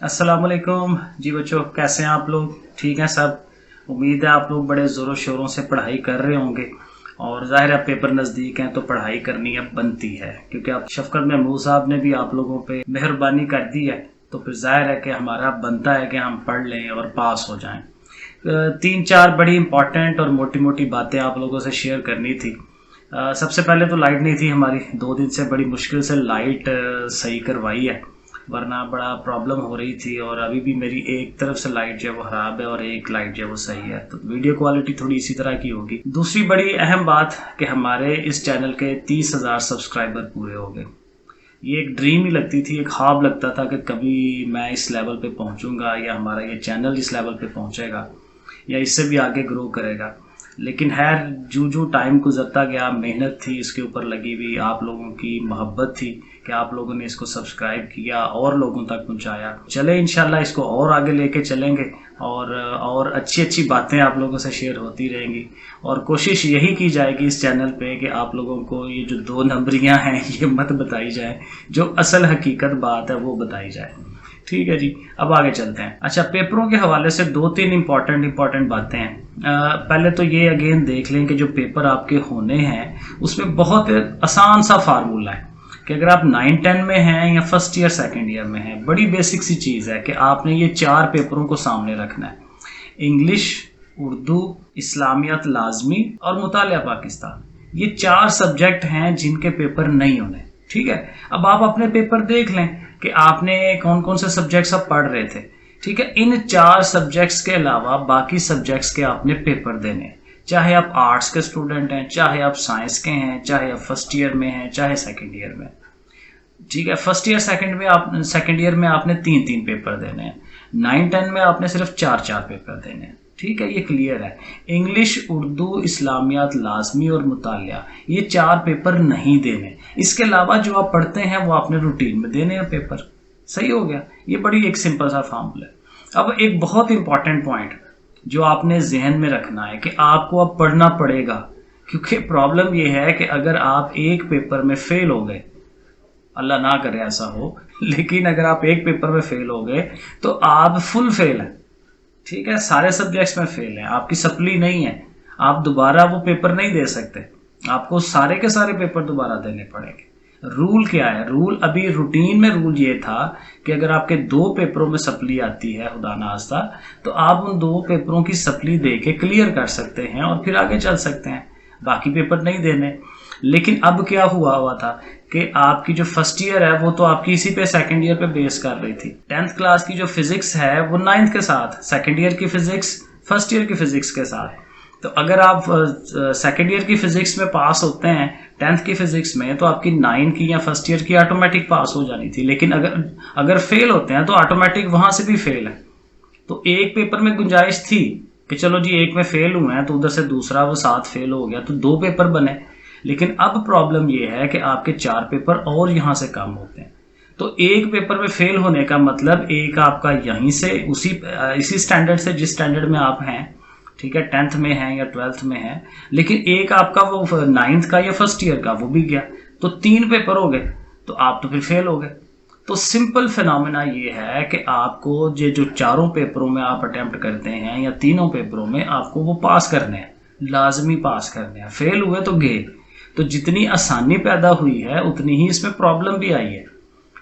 अस्सलाम वालेकुम जी बच्चों, कैसे हैं आप लोग? ठीक हैं सब? उम्मीद है आप लोग बड़े ज़ोरों शोरों से पढ़ाई कर रहे होंगे और ज़ाहिर है पेपर नज़दीक हैं तो पढ़ाई करनी अब बनती है, क्योंकि अब शफकत महमूद साहब ने भी आप लोगों पे मेहरबानी कर दी है, तो फिर ज़ाहिर है कि हमारा बनता है कि हम पढ़ लें और पास हो जाएं। तीन चार बड़ी इंपॉर्टेंट और मोटी मोटी बातें आप लोगों से शेयर करनी थी। सबसे पहले तो लाइट नहीं थी हमारी 2 दिन से, बड़ी मुश्किल से लाइट सही करवाई है, वरना बड़ा प्रॉब्लम हो रही थी। और अभी भी मेरी एक तरफ से लाइट जो है वो ख़राब है और एक लाइट जो है वो सही है, तो वीडियो क्वालिटी थोड़ी इसी तरह की होगी। दूसरी बड़ी अहम बात कि हमारे इस चैनल के 30,000 सब्सक्राइबर पूरे हो गए। ये एक ड्रीम ही लगती थी, एक ख्वाब लगता था कि कभी मैं इस लेवल पे पहुंचूंगा या हमारा ये चैनल इस लेवल पे पहुंचेगा या इससे भी आगे ग्रो करेगा। लेकिन खैर जो जो टाइम गुजरता गया, मेहनत थी इसके ऊपर लगी हुई, आप लोगों की मोहब्बत थी कि आप लोगों ने इसको सब्सक्राइब किया और लोगों तक पहुंचाया। चले इंशाल्लाह इसको और आगे लेके चलेंगे और अच्छी अच्छी बातें आप लोगों से शेयर होती रहेंगी। और कोशिश यही की जाएगी इस चैनल पे कि आप लोगों को ये जो 2 नंबरियां हैं ये मत बताई जाए, जो असल हकीकत बात है वो बताई जाए। ठीक है जी, अब आगे चलते हैं। अच्छा, पेपरों के हवाले से 2-3 इंपॉर्टेंट बातें हैं। पहले तो ये अगेन देख लें कि जो पेपर आपके होने हैं उसमें बहुत आसान सा फार्मूला है कि अगर आप 9-10 में हैं या फर्स्ट ईयर सेकंड ईयर में हैं, बड़ी बेसिक सी चीज़ है कि आपने ये 4 पेपरों को सामने रखना है। इंग्लिश, उर्दू, इस्लामियत लाजमी और मुतालिया पाकिस्तान। ये 4 सब्जेक्ट हैं जिनके पेपर नहीं होने। ठीक है, अब आप अपने पेपर देख लें कि आपने कौन कौन से सब्जेक्ट्स आप पढ़ रहे थे। ठीक है, इन 4 सब्जेक्ट्स के अलावा बाकी सब्जेक्ट्स के आपने पेपर देने, चाहे आप आर्ट्स के स्टूडेंट हैं, चाहे आप साइंस के हैं, चाहे आप फर्स्ट ईयर में हैं, चाहे सेकंड ईयर में। ठीक है, फर्स्ट ईयर सेकंड ईयर में आपने 3-3 पेपर देने हैं, 9-10 में आपने सिर्फ 4-4 पेपर देने हैं। ठीक है, ये क्लियर है। इंग्लिश, उर्दू, इस्लामियात लाजमी और मुतालिया, ये 4 पेपर नहीं देने। इसके अलावा जो आप पढ़ते हैं वो आपने रूटीन में देने हैं पेपर। सही हो गया, ये बड़ी एक सिंपल सा फॉर्मूला है। अब एक बहुत इंपॉर्टेंट पॉइंट जो आपने जहन में रखना है कि आपको अब पढ़ना पड़ेगा, क्योंकि प्रॉब्लम ये है कि अगर आप एक पेपर में फेल हो गए, अल्लाह ना करे ऐसा हो, लेकिन अगर आप एक पेपर में फेल हो गए तो आप फुल फेल हैं। ठीक है, सारे सब्जेक्ट्स में फेल हैं, आपकी सप्ली नहीं है, आप दोबारा वो पेपर नहीं दे सकते, आपको सारे के सारे पेपर दोबारा देने पड़ेंगे। रूल क्या है? रूल अभी रूटीन में रूल ये था कि अगर आपके 2 पेपरों में सप्ली आती है खुदा ना खास्ता, तो आप उन 2 पेपरों की सप्ली दे के क्लियर कर सकते हैं और फिर आगे चल सकते हैं, बाकी पेपर नहीं देने। लेकिन अब क्या हुआ था कि आपकी जो फर्स्ट ईयर है वो तो आपकी इसी पे सेकंड ईयर पे बेस कर रही थी। 10th क्लास की जो फिजिक्स है वो 9th के साथ, सेकंड ईयर की फिजिक्स फर्स्ट ईयर की फिजिक्स के साथ। तो अगर आप सेकंड ईयर की फिजिक्स में पास होते हैं 10th की फिजिक्स में, तो आपकी 9 की या फर्स्ट ईयर की ऑटोमेटिक पास हो जानी थी। लेकिन अगर फेल होते हैं तो ऑटोमेटिक वहां से भी फेल है। तो एक पेपर में गुंजाइश थी कि चलो जी एक में फेल हुए हैं तो उधर से दूसरा वो 7 फेल हो गया, तो 2 पेपर बने। लेकिन अब प्रॉब्लम ये है कि आपके 4 पेपर और यहाँ से कम होते हैं। तो एक पेपर में फेल होने का मतलब एक आपका यहीं से इसी स्टैंडर्ड से जिस स्टैंडर्ड में आप हैं, ठीक है, 10th में हैं या 12th में हैं, लेकिन एक आपका वो 9th का या फर्स्ट ईयर का वो भी गया, तो 3 पेपर हो गए, तो आप तो फिर फेल हो गए। तो सिंपल फिनोमेना ये है कि आपको ये जो 4 पेपरों में आप अटेम्प्ट करते हैं या 3 पेपरों में आपको वो पास करने हैं, लाजमी पास करने हैं। फेल हुए तो गए। तो जितनी आसानी पैदा हुई है उतनी ही इसमें प्रॉब्लम भी आई है।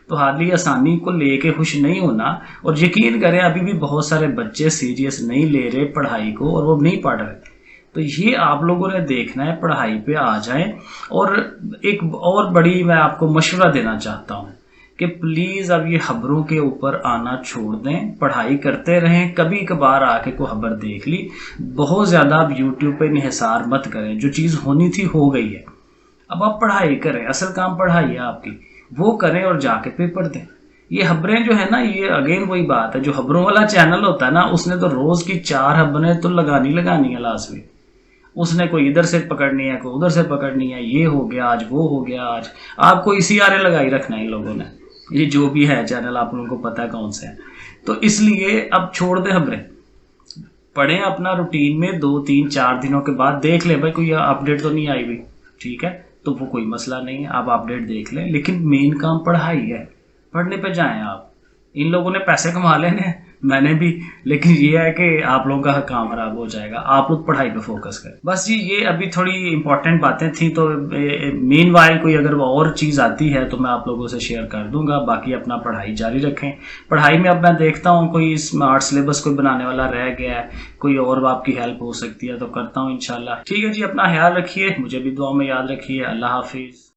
तो हार्डली आसानी को लेके खुश नहीं होना, और यकीन करें अभी भी बहुत सारे बच्चे सीरियस नहीं ले रहे पढ़ाई को और वो नहीं पढ़ रहे। तो ये आप लोगों ने देखना है, पढ़ाई पे आ जाएं। और एक और बड़ी मैं आपको मशवरा देना चाहता हूँ कि प्लीज़ अब ये खबरों के ऊपर आना छोड़ दें, पढ़ाई करते रहें। कभी कभार आके कोई खबर देख ली, बहुत ज़्यादा अब यूट्यूब पे निहिसार मत करें। जो चीज़ होनी थी हो गई है, अब आप पढ़ाई करें, असल काम पढ़ाई है आपकी, वो करें और जाके पेपर दें। ये खबरें जो है ना, ये अगेन वही बात है, जो खबरों वाला चैनल होता है ना, उसने तो रोज़ की 4 खबरें तो लगानी है लाजमी। उसने कोई इधर से पकड़नी है, कोई उधर से पकड़नी है, ये हो गया आज, वो हो गया आज, आपको इसी आरे लगाई रखना है इन लोगों ने। ये जो भी है चैनल आप लोगों को पता है कौन से है। तो इसलिए अब छोड़ दे खबरें, पढ़ें अपना रूटीन में। 2-3-4 दिनों के बाद देख ले भाई कोई अपडेट तो नहीं आई हुई, ठीक है, तो वो कोई मसला नहीं है, आप अपडेट देख लें। लेकिन मेन काम पढ़ाई है, पढ़ने पे जाएं आप। इन लोगों ने पैसे कमा लेने, मैंने भी, लेकिन ये है कि आप लोगों का काम खराब हो जाएगा। आप लोग पढ़ाई पे फोकस करें बस जी। ये अभी थोड़ी इंपॉर्टेंट बातें थी, तो मीनवाइल कोई अगर और चीज़ आती है तो मैं आप लोगों से शेयर कर दूंगा। बाकी अपना पढ़ाई जारी रखें। पढ़ाई में अब मैं देखता हूँ कोई स्मार्ट सिलेबस कोई बनाने वाला रह गया है, कोई और आपकी हेल्प हो सकती है तो करता हूँ इंशाल्लाह। ठीक है जी, अपना ख्याल रखिए, मुझे भी दुआ में याद रखिए। अल्लाह हाफिज़।